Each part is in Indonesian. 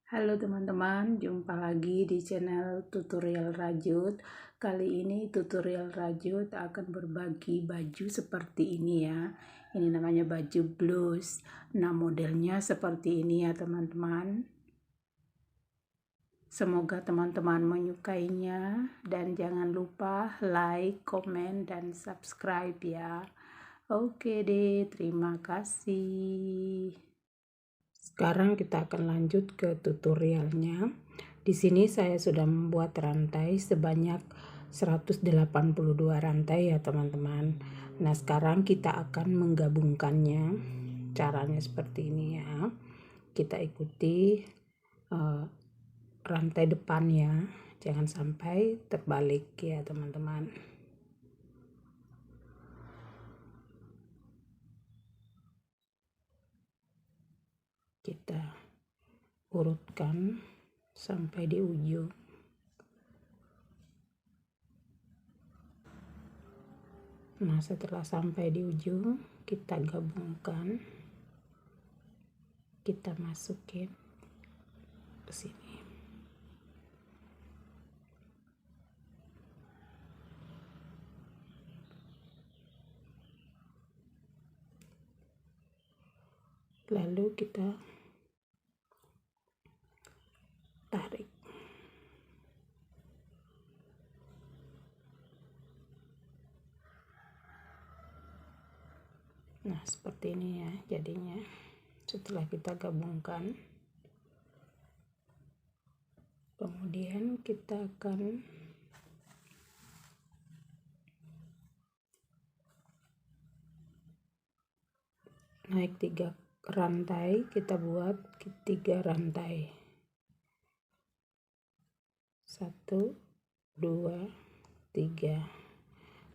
Halo teman-teman, jumpa lagi di channel tutorial Rajut. Kali ini tutorial Rajut akan berbagi baju seperti ini ya. Ini namanya baju blus. Nah, modelnya seperti ini ya teman-teman. Semoga teman-teman menyukainya dan jangan lupa like, komen, dan subscribe ya. Oke deh, terima kasih. Sekarang kita akan lanjut ke tutorialnya. Di sini saya sudah membuat rantai sebanyak 182 rantai ya teman-teman. Nah, sekarang kita akan menggabungkannya. Caranya seperti ini ya. Kita ikuti rantai depannya. Jangan sampai terbalik ya teman-teman. Kita urutkan sampai di ujung. Nah, setelah sampai di ujung, kita gabungkan, kita masukin ke sini. Lalu kita tarik. Nah, seperti ini ya jadinya. Setelah kita gabungkan, kemudian kita akan naik 3 rantai, kita buat 3 rantai. 1, 2, 3.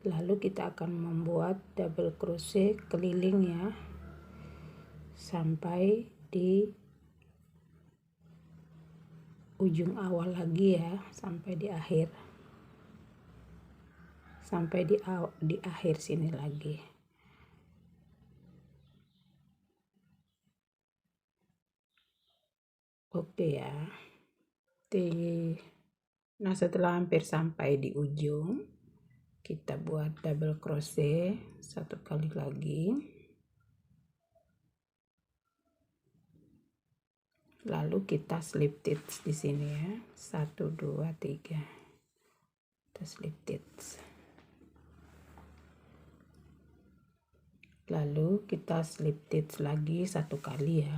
Lalu kita akan membuat double crochet keliling ya, sampai di ujung awal lagi ya, sampai di akhir, sampai di akhir sini lagi. Oke ya. Nah, setelah hampir sampai di ujung, kita buat double crochet 1 kali lagi. Lalu kita slip stitch di sini ya. 1, 2, 3. Kita slip stitch. Lalu kita slip stitch lagi 1 kali ya.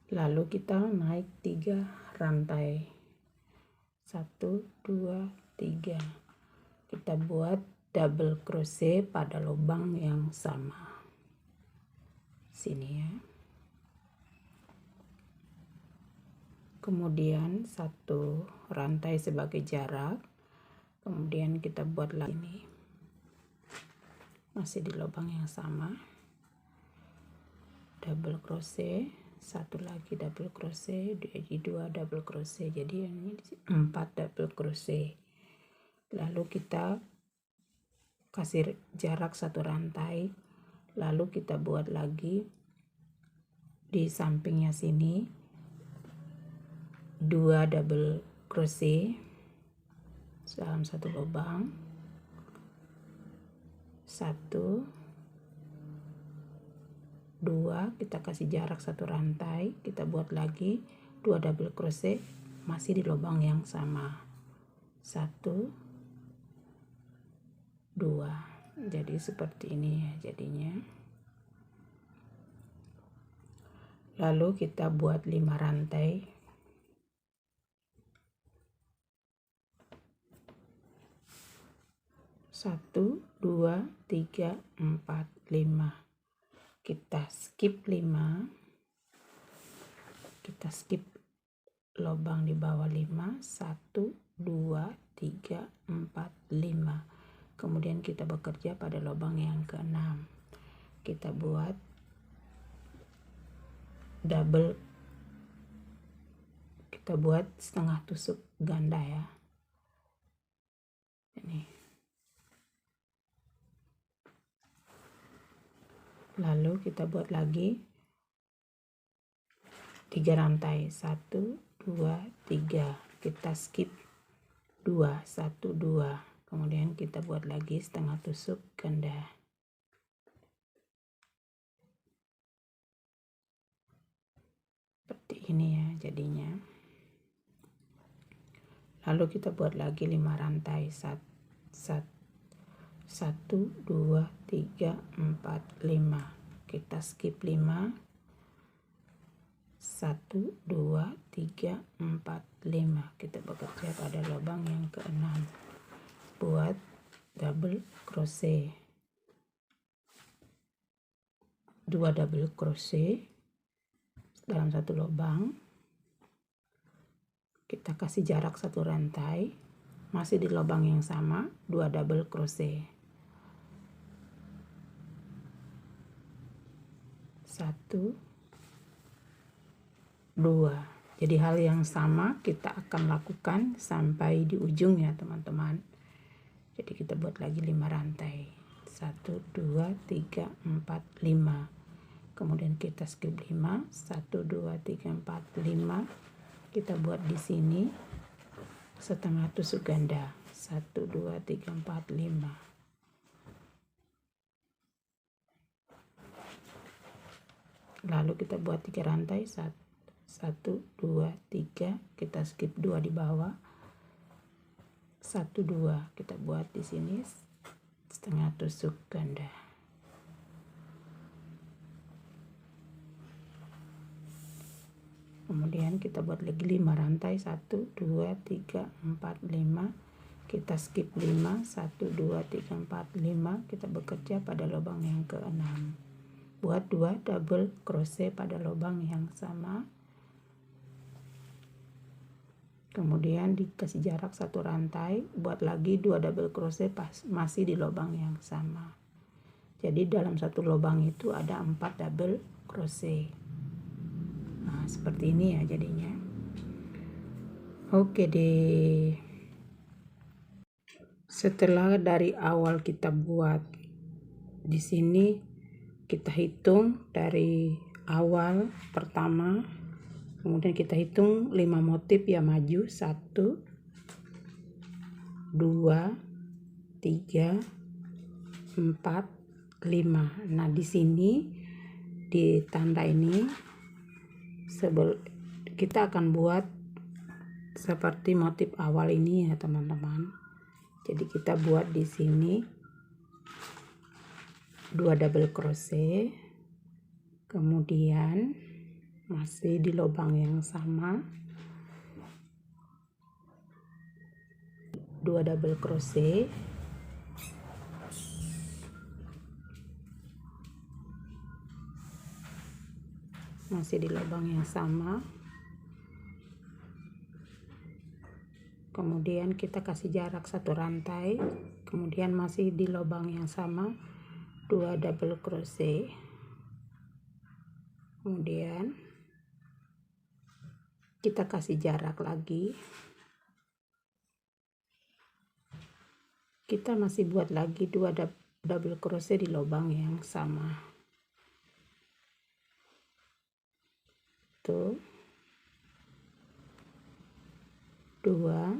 Lalu kita naik 3 rantai. 1, 2, 3. Kita buat double crochet pada lubang yang sama. Sini ya. Kemudian 1 rantai sebagai jarak. Kemudian kita buat lagi ini. Masih di lubang yang sama. Double crochet, 1 lagi double crochet, jadi 2 double crochet, jadi ini 4 double crochet. Lalu kita kasih jarak 1 rantai, lalu kita buat lagi di sampingnya sini 2 double crochet dalam 1 lubang, 1, 2, kita kasih jarak 1 rantai, kita buat lagi 2 double crochet masih di lubang yang sama. 1, 2. Jadi seperti ini ya jadinya. Lalu kita buat 5 rantai. 1, 2, 3, 4, 5. Kita skip 5, kita skip lubang di bawah 5, 1, 2, 3, 4, 5. Kemudian kita bekerja pada lubang yang ke-6. Kita buat double, kita buat setengah tusuk ganda ya. Lalu kita buat lagi 3 rantai, 1 2 3, kita skip 2 1 2, kemudian kita buat lagi setengah tusuk ganda. Seperti ini ya jadinya. Lalu kita buat lagi 5 rantai, 1 2 3 4 5, kita skip 5 1 2 3 4 5, kita bekerja pada lubang yang ke-6, buat double crochet, 2 double crochet dalam satu lubang. Kita kasih jarak 1 rantai, masih di lubang yang sama, 2 double crochet, 1 2. Jadi hal yang sama kita akan lakukan sampai di ujung ya teman-teman. Jadi kita buat lagi 5 rantai, 1 2 3 4 5, kemudian kita skip 5 1 2 3 4 5, kita buat di sini setengah tusuk ganda, 1 2 3 4 5. Lalu kita buat 3 rantai, 1 2 3, kita skip 2 di bawah, 1 2, kita buat di sini setengah tusuk ganda. Kemudian kita buat lagi 5 rantai, 1 2 3 4 5, kita skip 5 1 2 3 4 5, kita bekerja pada lubang yang ke-6, buat 2 double crochet pada lubang yang sama. Kemudian dikasih jarak 1 rantai, buat lagi 2 double crochet masih di lubang yang sama. Jadi dalam satu lubang itu ada 4 double crochet. Nah, seperti ini ya jadinya. Oke deh. Setelah dari awal kita buat di sini, kita hitung dari awal pertama, kemudian kita hitung 5 motif ya maju, 1 2 3 4 5. Nah, di sini di tanda ini kita akan buat seperti motif awal ini ya teman-teman. Jadi kita buat di sini 2 double crochet, kemudian masih di lubang yang sama 2 double crochet, masih di lubang yang sama, kemudian kita kasih jarak 1 rantai, kemudian masih di lubang yang sama 2 double crochet, kemudian kita kasih jarak lagi, kita masih buat lagi 2 double crochet di lubang yang sama. Tuh 2,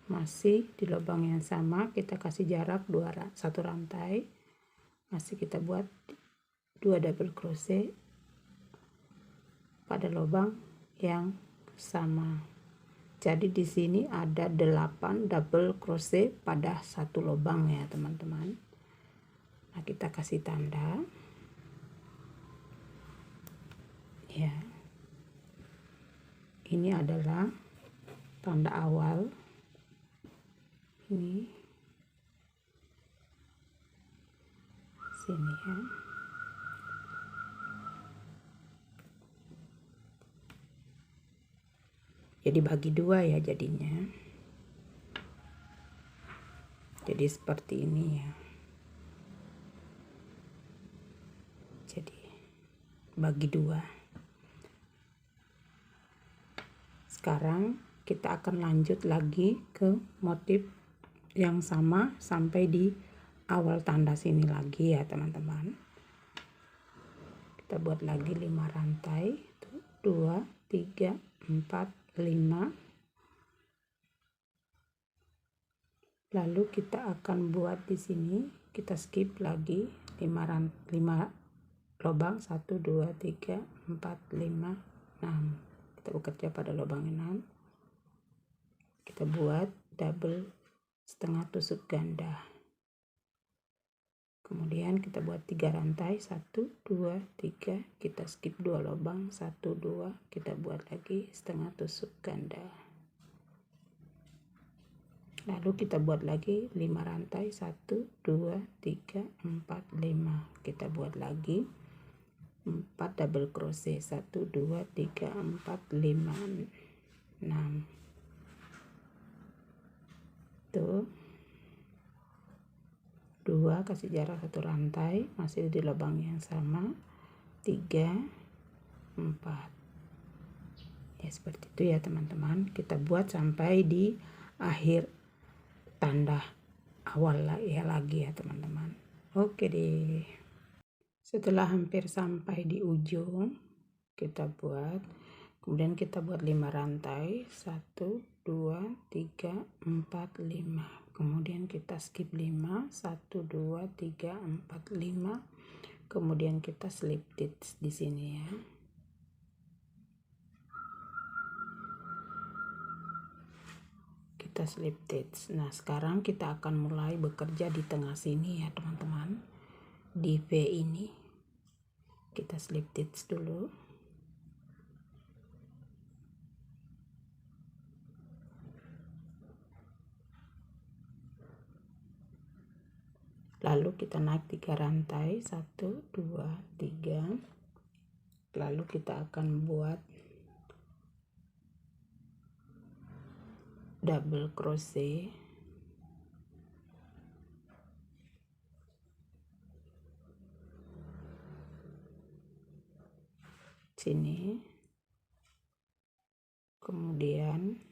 masih di lubang yang sama, kita kasih jarak 1 rantai, masih kita buat 2 double crochet pada lubang yang sama. Jadi di sini ada 8 double crochet pada satu lubang ya teman-teman. Nah, kita kasih tanda ya. Ini adalah tanda awal, ini sini ya. Jadi bagi 2 ya jadinya. Jadi seperti ini ya. Jadi bagi 2. Sekarang kita akan lanjut lagi ke motif yang sama sampai di awal tanda sini lagi ya teman-teman. kita buat lagi 5 rantai. 2, 3, 4, 5. Lalu kita akan buat di sini, kita skip lagi 5 lubang, 1, 2, 3, 4, 5, 6. Kita bekerja pada lubang 6. Kita buat double setengah tusuk ganda. Kemudian kita buat 3 rantai, 1, 2, 3, kita skip 2 lubang, 1, 2, kita buat lagi setengah tusuk ganda. Lalu kita buat lagi 5 rantai, 1, 2, 3, 4, 5. Kita buat lagi 4 double crochet, 1, 2, 3, 4, 5, 6. Tuh. 2, kasih jarak 1 rantai, masih di lubang yang sama. 3, 4. Ya seperti itu ya teman-teman. Kita buat sampai di akhir tanda awal lagi ya teman-teman. Oke deh. Setelah hampir sampai di ujung, kita buat, kemudian kita buat 5 rantai, 1, 2, 3, 4, 5. Kemudian kita skip 5, 1, 2, 3, 4, 5. Kemudian kita slip stitch di sini ya. Kita slip stitch. Nah, sekarang kita akan mulai bekerja di tengah sini ya, teman-teman. Di V ini kita slip stitch dulu. Lalu kita naik 3 rantai, 1, 2, 3. Lalu kita akan buat double crochet. Sini. Kemudian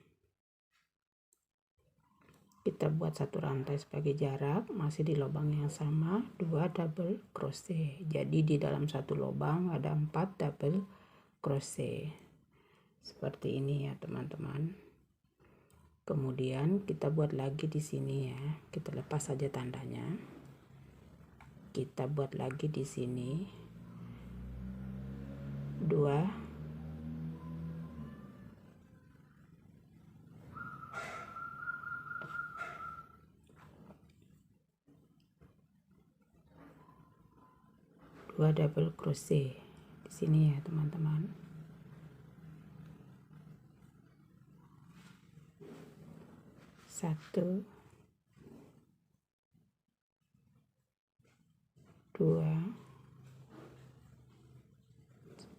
kita buat 1 rantai sebagai jarak, masih di lubang yang sama, 2 double crochet. Jadi di dalam 1 lubang ada 4 double crochet. Seperti ini ya teman-teman. Kemudian kita buat lagi di sini ya. Kita lepas saja tandanya. Kita buat lagi di sini 2 double crochet di sini ya teman-teman. Satu, 2,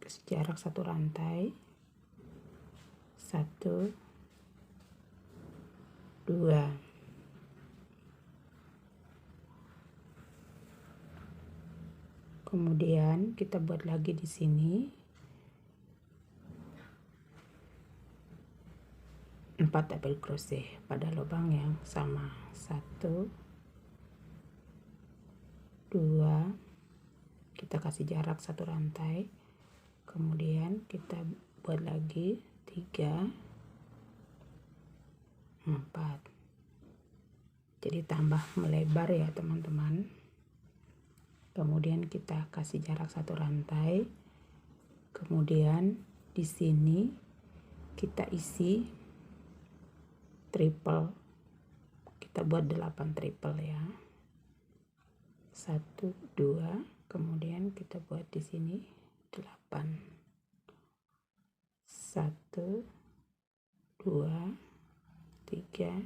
kasih jarak 1 rantai, 1, 2. Kemudian kita buat lagi di sini 4 double crochet pada lubang yang sama. 1, 2, kita kasih jarak 1 rantai. Kemudian kita buat lagi 3, 4. Jadi tambah melebar ya teman-teman. Kemudian kita kasih jarak 1 rantai. Kemudian di sini kita isi triple. Kita buat 8 triple ya. 1, 2, kemudian kita buat di sini 8. 1, 2, 3,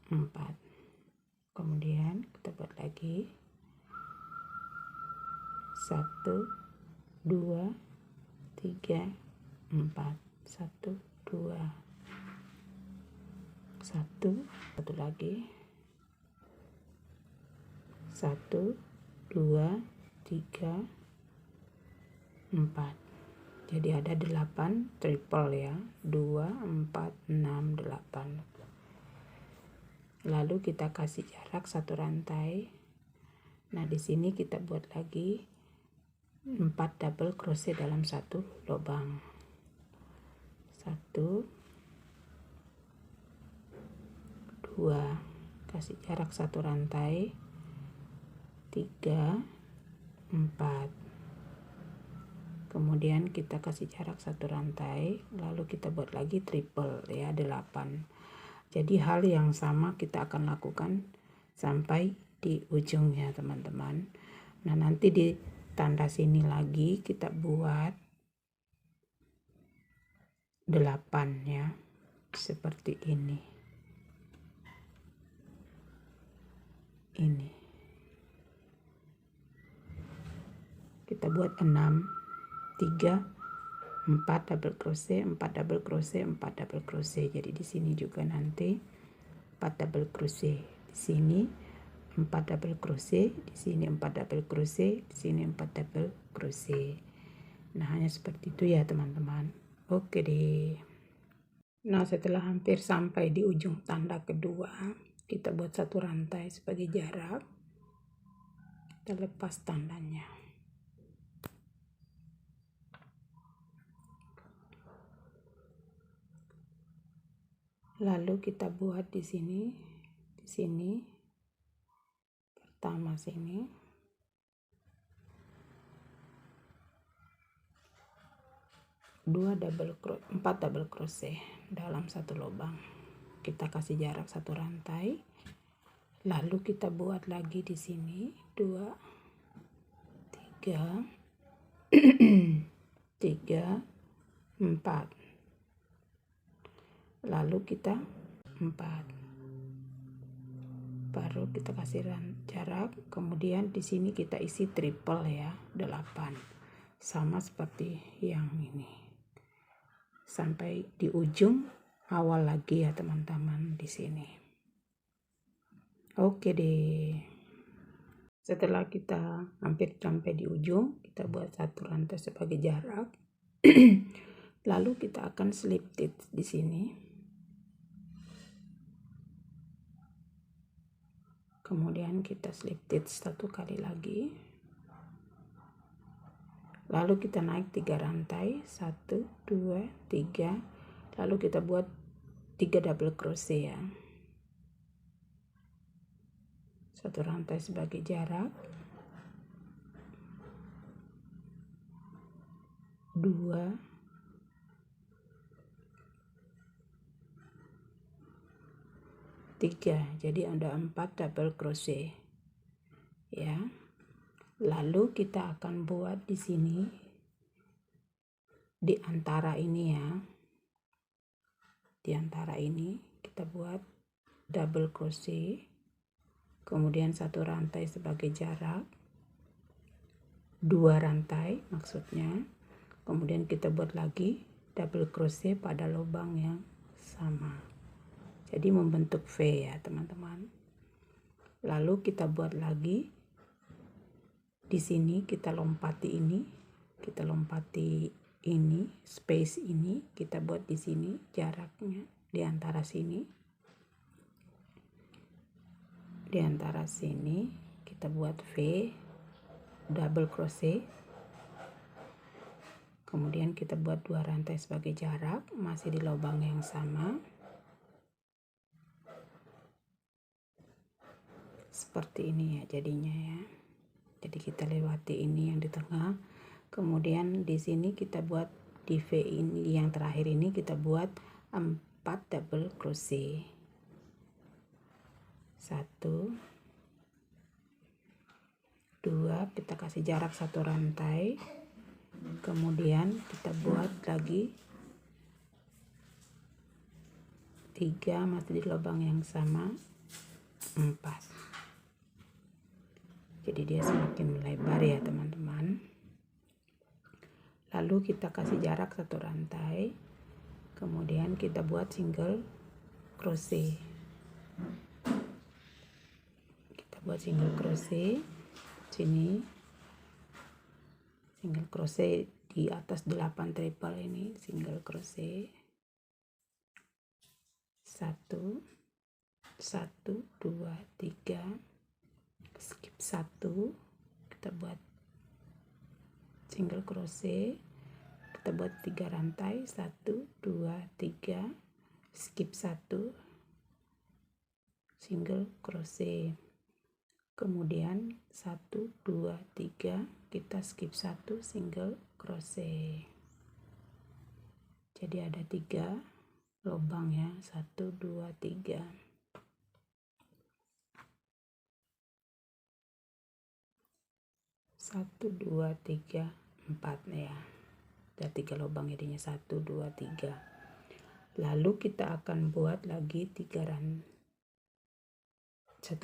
4. Kemudian kita buat lagi 1, 2, 3, 4. 1, 2, 1 lagi. 1, 2, 3, 4. Jadi ada 8 triple ya. 2, 4, 6, 8. Lalu kita kasih jarak 1 rantai. Nah, di sini kita buat lagi 4 double crochet dalam satu lubang. 1 2, kasih jarak 1 rantai, 3 4, kemudian kita kasih jarak 1 rantai, lalu kita buat lagi triple ya, 8. Jadi hal yang sama kita akan lakukan sampai di ujungnya teman-teman. Nah nanti di tanda sini lagi kita buat 8 ya, seperti ini. Ini kita buat 6, 3, 4 double crochet, 4 double crochet, 4 double crochet. Jadi di sini juga nanti 4 double crochet, di sini 4 double crochet, di sini 4 double crochet, di sini 4 double crochet. Nah hanya seperti itu ya teman-teman. Oke deh. Nah setelah hampir sampai di ujung tanda kedua, kita buat 1 rantai sebagai jarak, kita lepas tandanya. Lalu kita buat di sini pertama sini, empat double crochet dalam satu lubang. Kita kasih jarak 1 rantai, lalu kita buat lagi di sini 2 3 3 4, lalu kita 4, baru kita kasih jarak, kemudian di sini kita isi triple ya, 8, sama seperti yang ini sampai di ujung awal lagi ya teman-teman di sini. Oke deh. Setelah kita hampir sampai di ujung, kita buat 1 rantai sebagai jarak. Lalu kita akan slip stitch di sini. Kemudian kita slip stitch 1 kali lagi. Lalu kita naik 3 rantai, 1 2 3. Lalu kita buat 3 double crochet ya. 1 rantai sebagai jarak, 2 3, jadi ada 4 double crochet ya. Lalu kita akan buat di sini di antara ini ya, di antara ini kita buat double crochet, kemudian 1 rantai sebagai jarak, 2 rantai maksudnya, kemudian kita buat lagi double crochet pada lubang yang sama, jadi membentuk V ya teman-teman. Lalu kita buat lagi di sini, kita lompati ini, space ini kita buat di sini, jaraknya di antara sini kita buat V, double crochet, kemudian kita buat 2 rantai sebagai jarak, masih di lubang yang sama seperti ini ya jadinya ya. Jadi kita lewati ini yang di tengah, kemudian di sini kita buat di V ini yang terakhir ini kita buat 4 double crochet, 1 2, kita kasih jarak 1 rantai, kemudian kita buat lagi 3, masih di lubang yang sama, 4. Jadi dia semakin melebar ya teman-teman. Lalu kita kasih jarak 1 rantai, kemudian kita buat single crochet. Kita buat single crochet sini, single crochet di atas 8 triple ini, single crochet 1 1 2 3, skip 1, kita buat single crochet, kita buat 3 rantai, 1 2 3, skip 1, single crochet, kemudian 1 2 3 kita skip 1, single crochet. Jadi ada 3 lubang ya, 1 2 3. 1 2 3 4 ya. Ada 3 lubang jadinya 1 2 3. Lalu kita akan buat lagi 1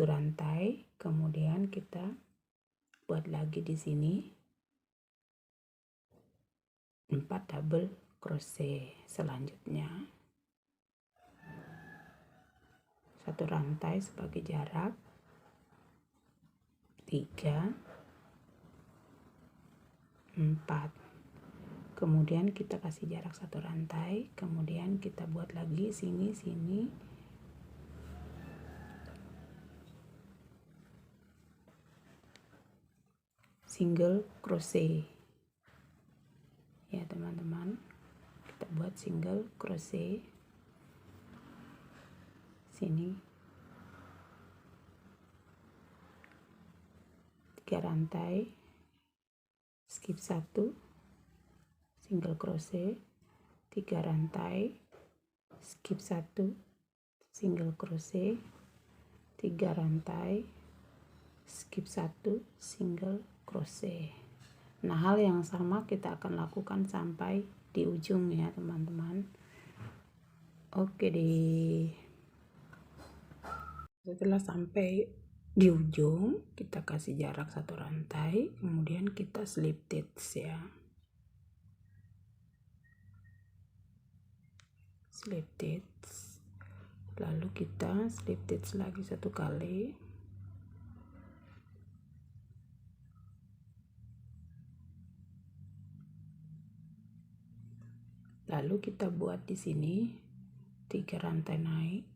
rantai, kemudian kita buat lagi di sini 4 double crochet. Selanjutnya 1 rantai sebagai jarak, 3 4, kemudian kita kasih jarak 1 rantai, kemudian kita buat lagi sini single crochet ya teman-teman. Kita buat single crochet sini 3 rantai, skip 1, single crochet, 3 rantai, skip 1, single crochet, 3 rantai, skip 1, single crochet. Nah, hal yang sama kita akan lakukan sampai di ujung ya teman-teman. Oke deh, setelah sampai di ujung kita kasih jarak 1 rantai, kemudian kita slip stitch ya, slip stitch, lalu kita slip stitch lagi 1 kali, lalu kita buat di sini 3 rantai naik,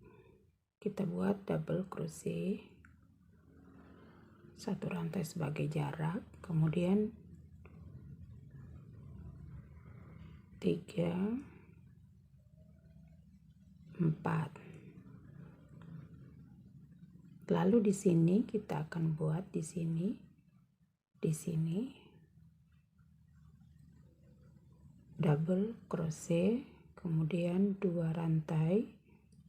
kita buat double crochet, 1 rantai sebagai jarak, kemudian 3 4. Lalu di sini kita akan buat di sini double crochet, kemudian 2 rantai,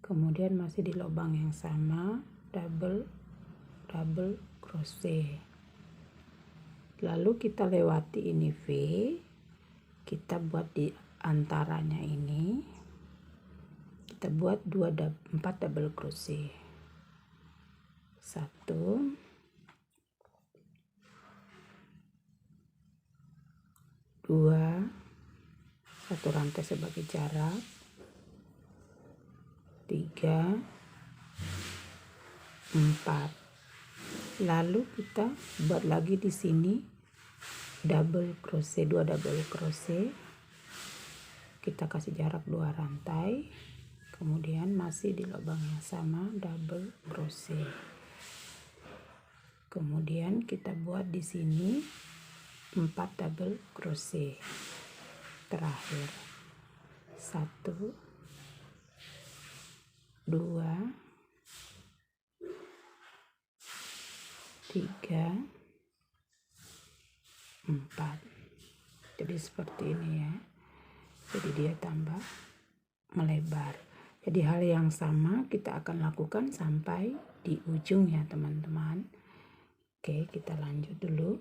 kemudian masih di lubang yang sama double crochet. Lalu kita lewati ini V, kita buat di antaranya ini, kita buat 4 double crochet, 1 2, 1 rantai sebagai jarak, 3 4. Lalu kita buat lagi di sini double crochet, 2 double crochet, kita kasih jarak 2 rantai, kemudian masih di lubang yang sama double crochet, kemudian kita buat di sini 4 double crochet terakhir, 1 2 3 4. Jadi seperti ini ya, jadi dia tambah melebar. Jadi hal yang sama kita akan lakukan sampai di ujung ya teman-teman. Oke, kita lanjut dulu,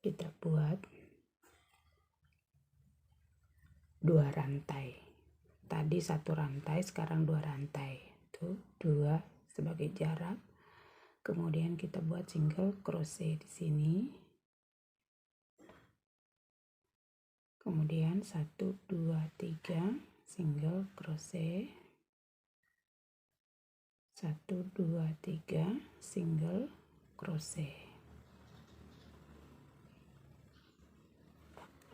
kita buat 2 rantai, tadi 1 rantai, sekarang 2 rantai, tuh 2 sebagai jarak, kemudian kita buat single crochet di sini, kemudian 1 2 3 single crochet, 1 2 3 single crochet,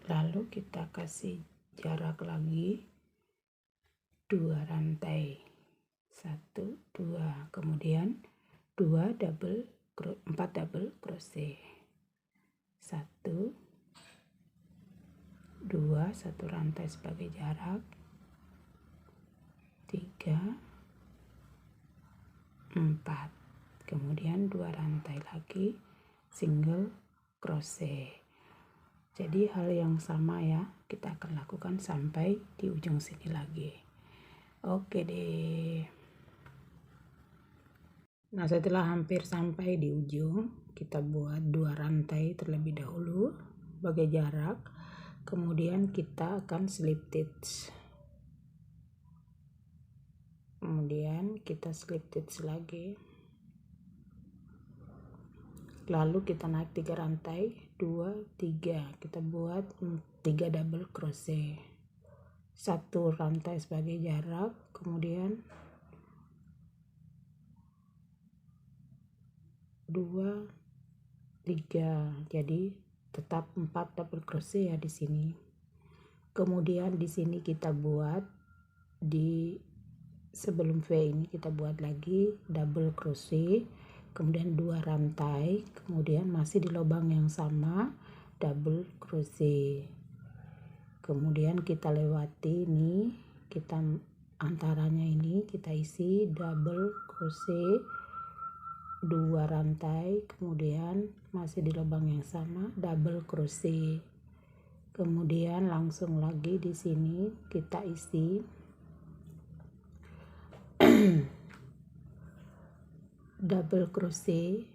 lalu kita kasih jarak lagi 2 rantai, 1 2, kemudian 4 double crochet, 1 2 satu rantai sebagai jarak, 3 4, kemudian 2 rantai lagi single crochet. Jadi hal yang sama ya, kita akan lakukan sampai di ujung sini lagi. Oke deh. Nah, setelah hampir sampai di ujung, kita buat 2 rantai terlebih dahulu sebagai jarak. Kemudian kita akan slip stitch. Kemudian kita slip stitch lagi. Lalu kita naik 3 rantai, 2, 3. Kita buat 3 double crochet. 1 rantai sebagai jarak, kemudian 2, 3. Jadi tetap 4 double crochet ya di sini. Kemudian di sini kita buat di sebelum V ini kita buat lagi double crochet, kemudian 2 rantai, kemudian masih di lubang yang sama double crochet. Kemudian kita lewati ini, kita antaranya ini kita isi double crochet, 2 rantai, kemudian masih di lubang yang sama double crochet. Kemudian langsung lagi di sini kita isi double crochet,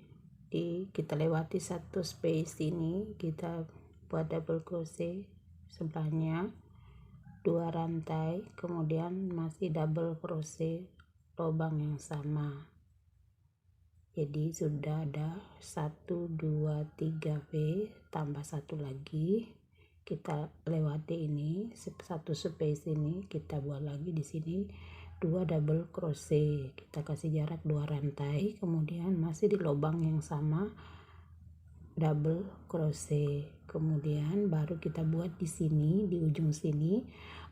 kita lewati satu space ini, kita buat double crochet sebelahnya 2 rantai, kemudian masih double crochet lubang yang sama. Jadi sudah ada 1 2 3 V tambah 1 lagi, kita lewati ini satu space ini, kita buat lagi di sini 2 double crochet, kita kasih jarak 2 rantai, kemudian masih di lubang yang sama double crochet. Kemudian baru kita buat di sini, di ujung sini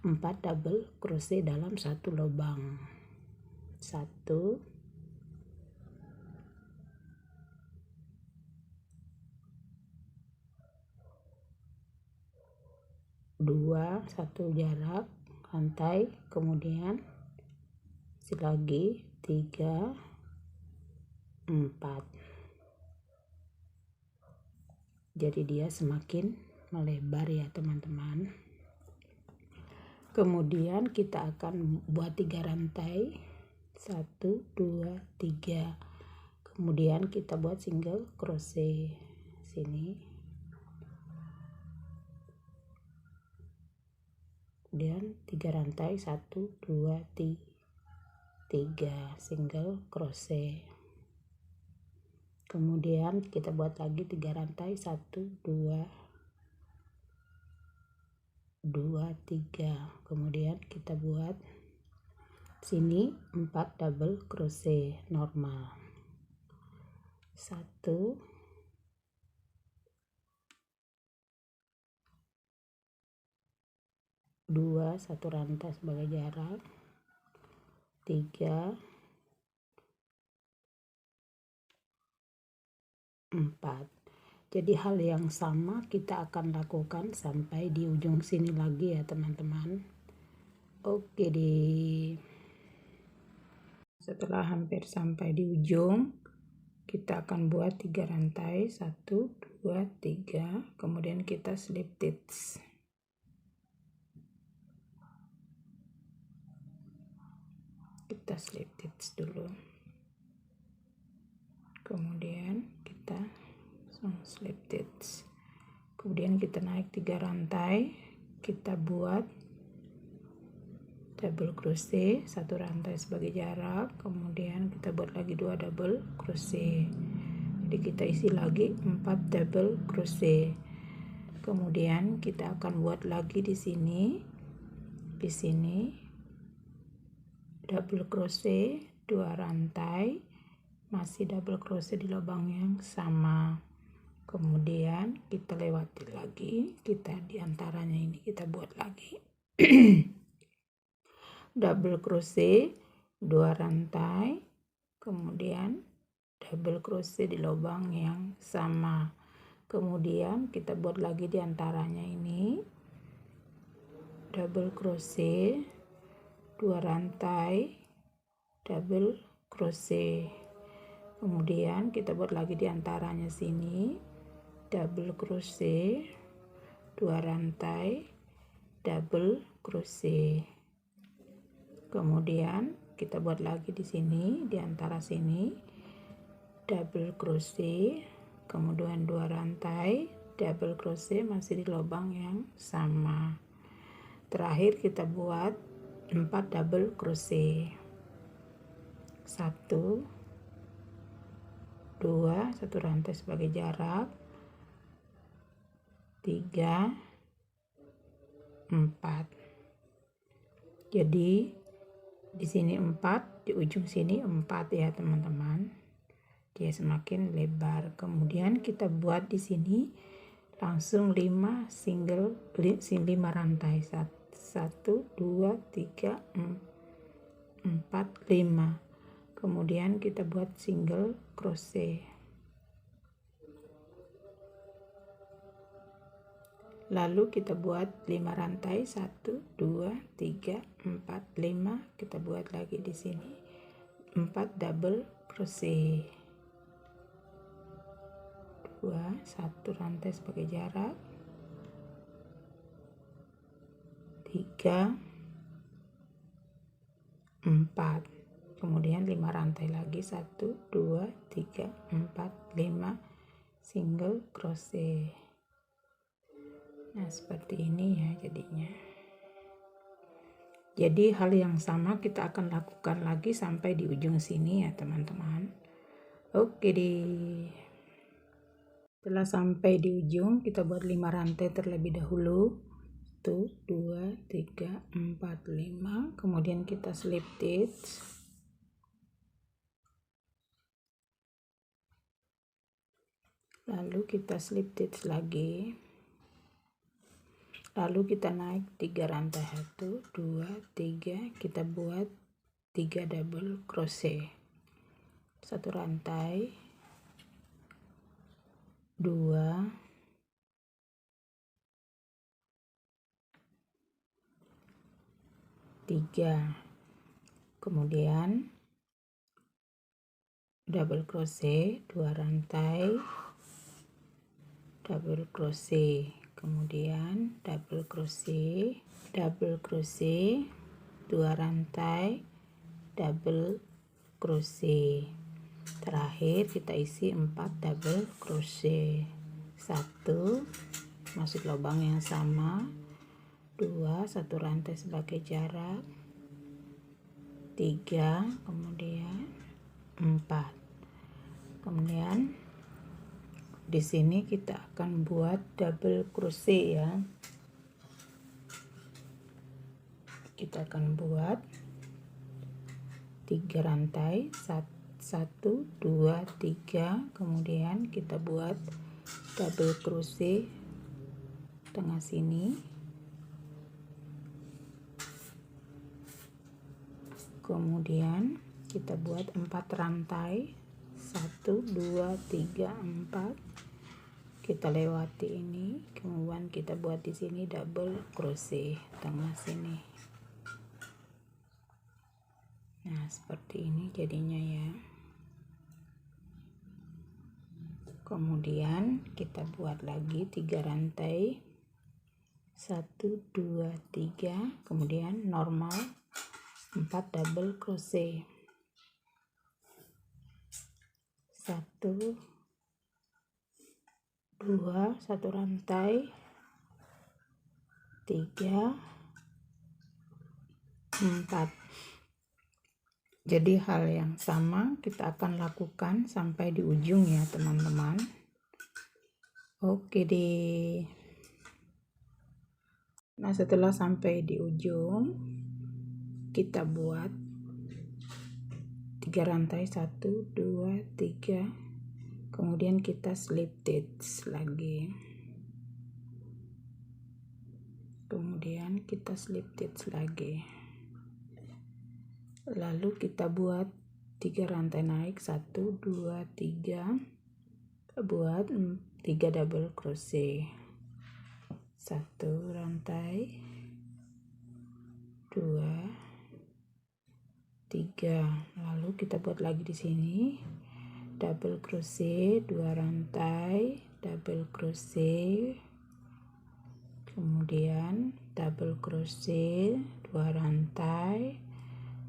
4 double crochet dalam satu lubang. 1 2, 1 jarak rantai, kemudian lagi 3 4. Jadi dia semakin melebar ya teman-teman. Kemudian kita akan buat 3 rantai, 1 2 3. Kemudian kita buat single crochet sini, kemudian 3 rantai, 1 2 3 single crochet. Kemudian kita buat lagi 3 rantai, 1 2 3. Kemudian kita buat sini 4 double crochet normal, 1 2 1 rantai sebagai jarak, 3 4. Jadi hal yang sama kita akan lakukan sampai di ujung sini lagi ya teman-teman. Oke deh. Setelah hampir sampai di ujung, kita akan buat 3 rantai, 1 2 3, kemudian kita slip stitch. Kita slip stitch dulu, kemudian kita slip stitch, kemudian kita naik 3 rantai, kita buat double crochet, 1 rantai sebagai jarak, kemudian kita buat lagi 2 double crochet. Jadi kita isi lagi 4 double crochet. Kemudian kita akan buat lagi di sini double crochet, 2 rantai, masih double crochet di lubang yang sama. Kemudian kita lewati lagi, kita diantaranya ini kita buat lagi double crochet, 2 rantai, kemudian double crochet di lubang yang sama. Kemudian kita buat lagi diantaranya ini double crochet, 2 rantai double crochet. Kemudian kita buat lagi di antaranya sini double crochet, 2 rantai double crochet. Kemudian kita buat lagi di sini di antara sini double crochet, kemudian 2 rantai double crochet masih di lubang yang sama. Terakhir kita buat 4 double crochet, 1 2, 1 rantai sebagai jarak, 3 4. Jadi di sini 4, di ujung sini 4 ya teman-teman, dia semakin lebar. Kemudian kita buat di sini langsung 5 rantai, 1 2 3 4 5. Kemudian kita buat single crochet, lalu kita buat 5 rantai, 1 2 3 4 5. Kita buat lagi di sini 4 double crochet, 2 1 rantai sebagai jarak, 3 4. Kemudian 5 rantai lagi, 1 2 3 4 5 single crochet. Nah seperti ini ya jadinya. Jadi hal yang sama kita akan lakukan lagi sampai di ujung sini ya teman-teman. Oke deh, setelah sampai di ujung kita buat 5 rantai terlebih dahulu, 1 2 3 4 5. Kemudian kita slip stitch, lalu kita slip stitch lagi, lalu kita naik 3 rantai, 1 2 3. Kita buat 3 double crochet, 1 rantai, 2 3. Kemudian double crochet, 2 rantai double crochet, kemudian double crochet, 2 rantai double crochet. Terakhir kita isi 4 double crochet, 1 masuk lubang yang sama, 2 1 rantai sebagai jarak, 3 kemudian 4. Kemudian di sini kita akan buat double crochet ya. Kita akan buat 3 rantai, 1 2 3. Kemudian kita buat double crochet tengah sini, kemudian kita buat 4 rantai, 1 2 3 4. Kita lewati ini, kemudian kita buat di sini double crochet tengah sini. Nah seperti ini jadinya ya. Kemudian kita buat lagi 3 rantai, 1 2 3. Kemudian normal 4 double crochet, 1 2 1 rantai, 3 4. Jadi hal yang sama kita akan lakukan sampai di ujung ya teman-teman. Oke deh. Nah setelah sampai di ujung kita buat 3 rantai, 1 2 3. Kemudian kita slip stitch lagi, kemudian kita slip stitch lagi, lalu kita buat 3 rantai naik, 1 2 3. Buat 3 double crochet, 1 rantai, 2, 3. Lalu kita buat lagi di sini double crochet 2 rantai, double crochet, kemudian double crochet 2 rantai,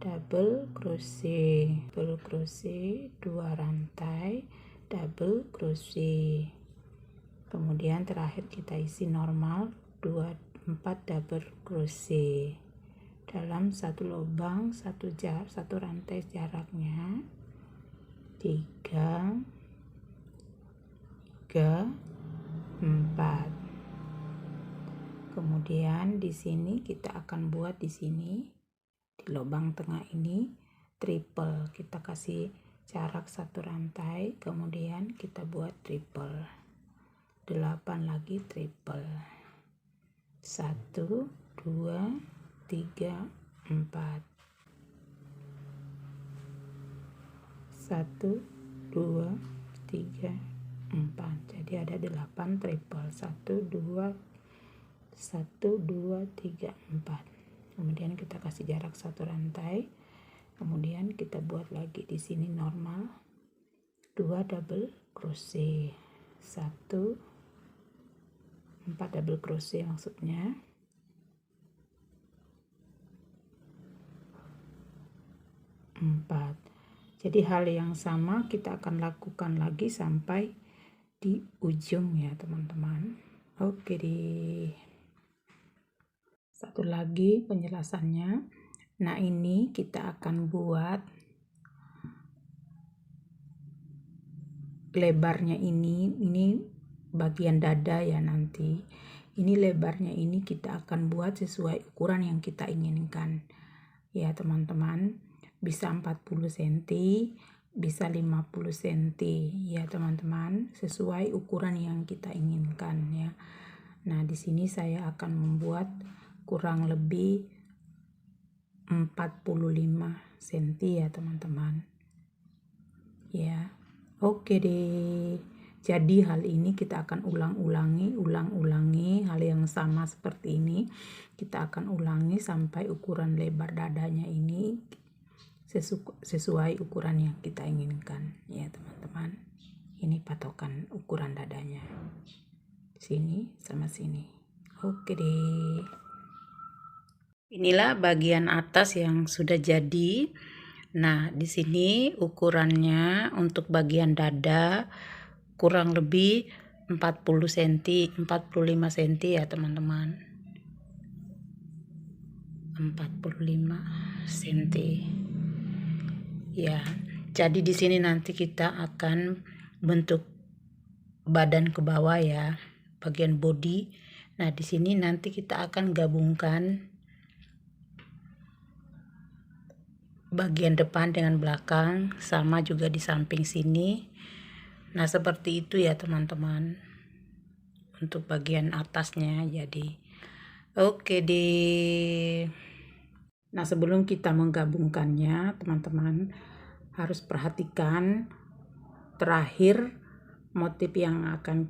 double crochet 2 rantai, double crochet, kemudian terakhir kita isi normal 4 double crochet dalam satu lubang, satu rantai jaraknya 3, 4. Kemudian di sini kita akan buat di sini di lubang tengah ini triple, kita kasih jarak satu rantai, kemudian kita buat triple 8 lagi triple 1, 2, 3, 4, 1, 2, 3, 4. Jadi ada 8 triple 1, 2, 3, 4. Kemudian kita kasih jarak satu rantai, kemudian kita buat lagi di sini normal 2 double crochet 4 double crochet maksudnya, jadi hal yang sama kita akan lakukan lagi sampai di ujung ya teman-teman. Oke deh, satu lagi penjelasannya. Nah ini kita akan buat lebarnya ini bagian dada ya nanti. Ini lebarnya ini kita akan buat sesuai ukuran yang kita inginkan ya teman-teman. Bisa 40 cm, bisa 50 cm ya teman-teman, sesuai ukuran yang kita inginkan ya. Nah di sini saya akan membuat kurang lebih 45 cm ya teman-teman ya. Oke deh, jadi hal ini kita akan ulang-ulangi hal yang sama seperti ini. Kita akan ulangi sampai ukuran lebar dadanya ini sesuai ukuran yang kita inginkan ya teman-teman. Ini patokan ukuran dadanya, sini sama sini. Oke deh, inilah bagian atas yang sudah jadi. Nah di sini ukurannya untuk bagian dada kurang lebih 40 cm 45 cm ya teman-teman, 45 cm ya. Jadi di sini nanti kita akan bentuk badan ke bawah ya, bagian body. Nah di sini nanti kita akan gabungkan bagian depan dengan belakang, sama juga di samping sini. Nah seperti itu ya teman-teman untuk bagian atasnya. Jadi oke deh. Nah sebelum kita menggabungkannya teman-teman harus perhatikan terakhir motif yang akan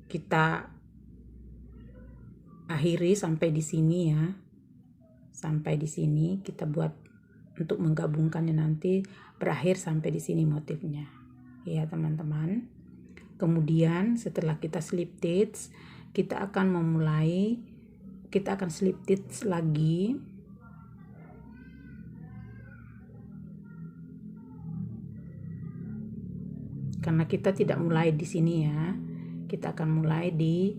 kita akhiri sampai di sini ya. Sampai di sini kita buat untuk menggabungkannya nanti berakhir sampai di sini motifnya ya teman-teman. Kemudian setelah kita slip stitch kita akan slip stitch lagi. Karena kita tidak mulai di sini ya, kita akan mulai di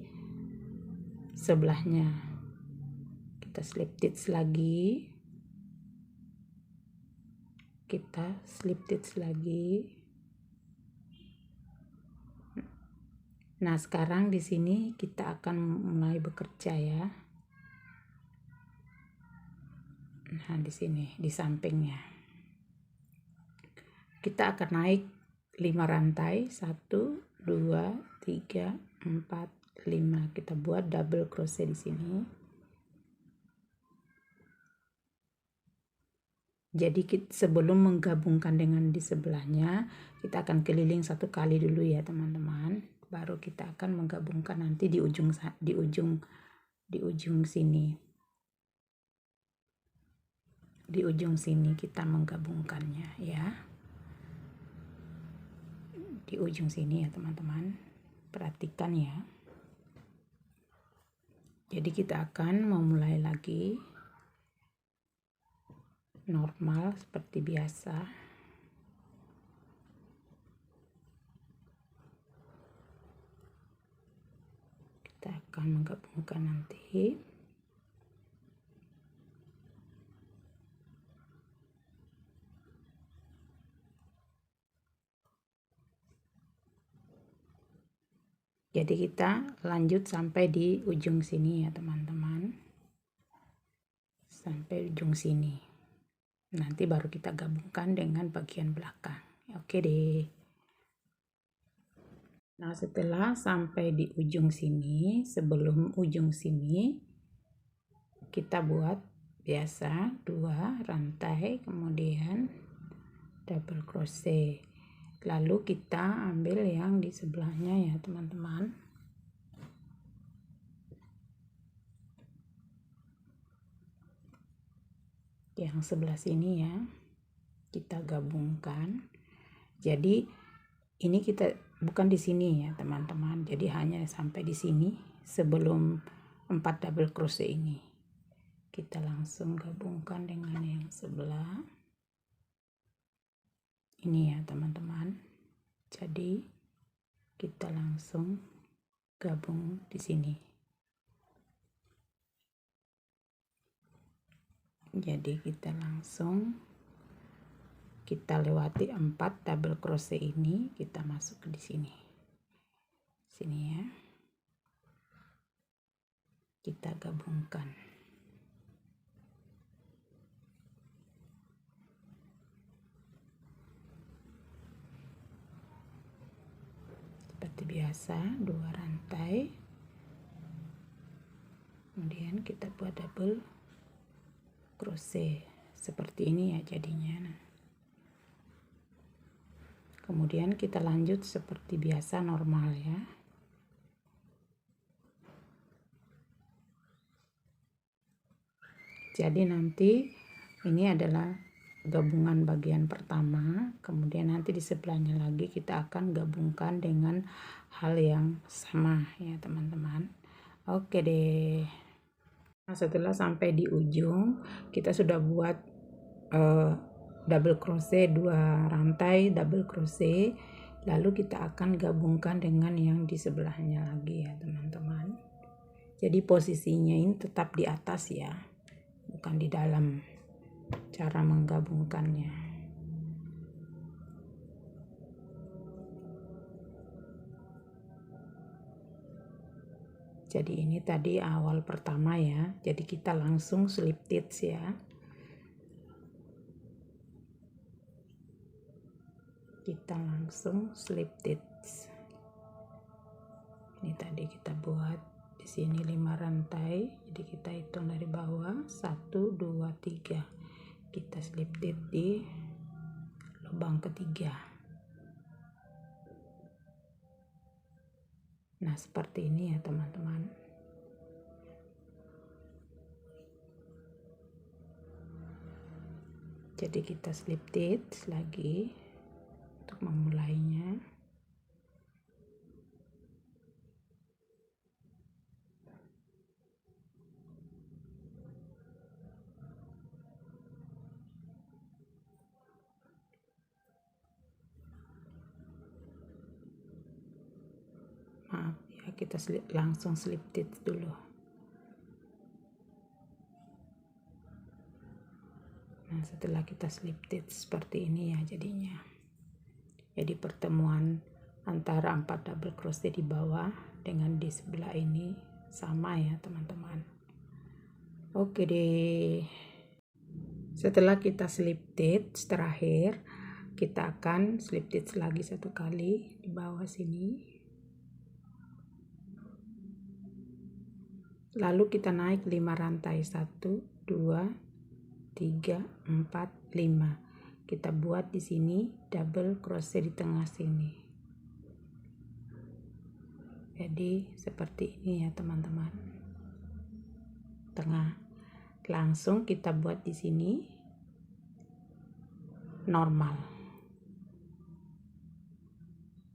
sebelahnya. Kita slip stitch lagi, kita slip stitch lagi. Nah sekarang di sini kita akan mulai bekerja ya. Nah di sini di sampingnya kita akan naik 5 rantai, 1, 2, 3, 4, 5. Kita buat double crochet di sini. Jadi sebelum menggabungkan dengan di sebelahnya, kita akan keliling 1 kali dulu ya teman-teman. Baru kita akan menggabungkan nanti di ujung sini. di ujung sini kita menggabungkannya ya, di ujung sini ya teman-teman, perhatikan ya. Jadi kita akan memulai lagi normal seperti biasa. Kita akan menggabungkan nanti. Jadi kita lanjut sampai di ujung sini ya teman-teman, sampai ujung sini. Nanti baru kita gabungkan dengan bagian belakang. Oke deh. Nah, setelah sampai di ujung sini, sebelum ujung sini kita buat biasa 2 rantai, kemudian double crochet. Lalu kita ambil yang di sebelahnya ya teman-teman. Yang sebelah sini ya, kita gabungkan. Jadi ini kita bukan di sini ya teman-teman, jadi hanya sampai di sini sebelum 4 double crochet ini. Kita langsung gabungkan dengan yang sebelah ini ya teman-teman. Jadi kita langsung gabung di sini. Jadi kita langsung lewati 4 double crochet ini, kita masuk ke di sini. Sini ya. Kita gabungkan. Seperti biasa 2 rantai, kemudian kita buat double crochet seperti ini ya jadinya. Kemudian kita lanjut seperti biasa normal ya. Jadi nanti ini adalah gabungan bagian pertama, kemudian nanti di sebelahnya lagi kita akan gabungkan dengan hal yang sama ya teman-teman. Oke deh. Nah, setelah sampai di ujung kita sudah buat double crochet 2 rantai double crochet, lalu kita akan gabungkan dengan yang di sebelahnya lagi ya teman-teman. Jadi posisinya ini tetap di atas ya, bukan di dalam. Cara menggabungkannya. Jadi ini tadi awal pertama ya, jadi kita langsung slip stitch ya. Kita langsung slip stitch. Ini tadi kita buat di sini 5 rantai, jadi kita hitung dari bawah 1 2 3. Kita slip stitch di lubang ketiga. Nah, seperti ini ya teman-teman. Jadi kita slip stitch lagi untuk memulainya. Maaf ya, kita langsung slip stitch dulu. Nah, setelah kita slip stitch seperti ini ya jadinya. Jadi pertemuan antara 4 double crochet di bawah dengan di sebelah ini sama ya teman-teman. Oke deh. Setelah kita slip stitch terakhir, kita akan slip stitch lagi 1 kali di bawah sini. Lalu kita naik 5 rantai, 1 2 3 4 5. Kita buat di sini double crochet di tengah sini. Jadi seperti ini ya teman-teman. Tengah. Langsung kita buat di sini normal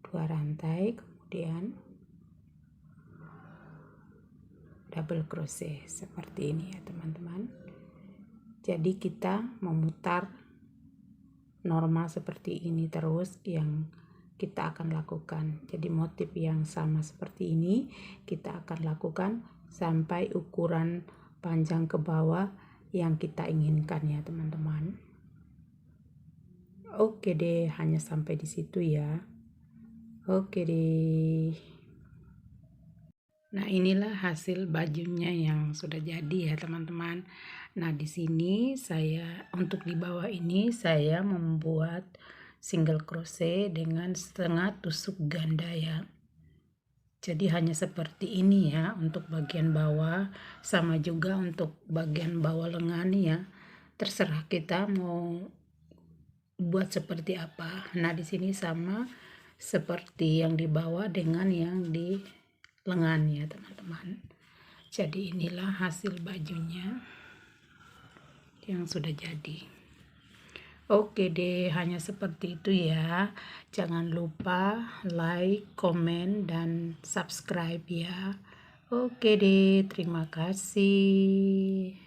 2 rantai, kemudian double crochet seperti ini ya teman-teman. Jadi kita memutar normal seperti ini terus yang kita akan lakukan. Jadi motif yang sama seperti ini kita akan lakukan sampai ukuran panjang ke bawah yang kita inginkan ya teman-teman. Oke deh, hanya sampai di situ ya. Oke deh. Nah, inilah hasil bajunya yang sudah jadi ya teman-teman. Nah, di sini saya untuk di bawah ini saya membuat single crochet dengan setengah tusuk ganda ya. Jadi hanya seperti ini ya untuk bagian bawah, sama juga untuk bagian bawah lengan ya. Terserah kita mau buat seperti apa. Nah, di sini sama seperti yang di bawah dengan yang di lengan ya teman-teman. Jadi inilah hasil bajunya yang sudah jadi. Oke deh, hanya seperti itu ya. Jangan lupa like, komen, dan subscribe ya. Oke deh, terima kasih.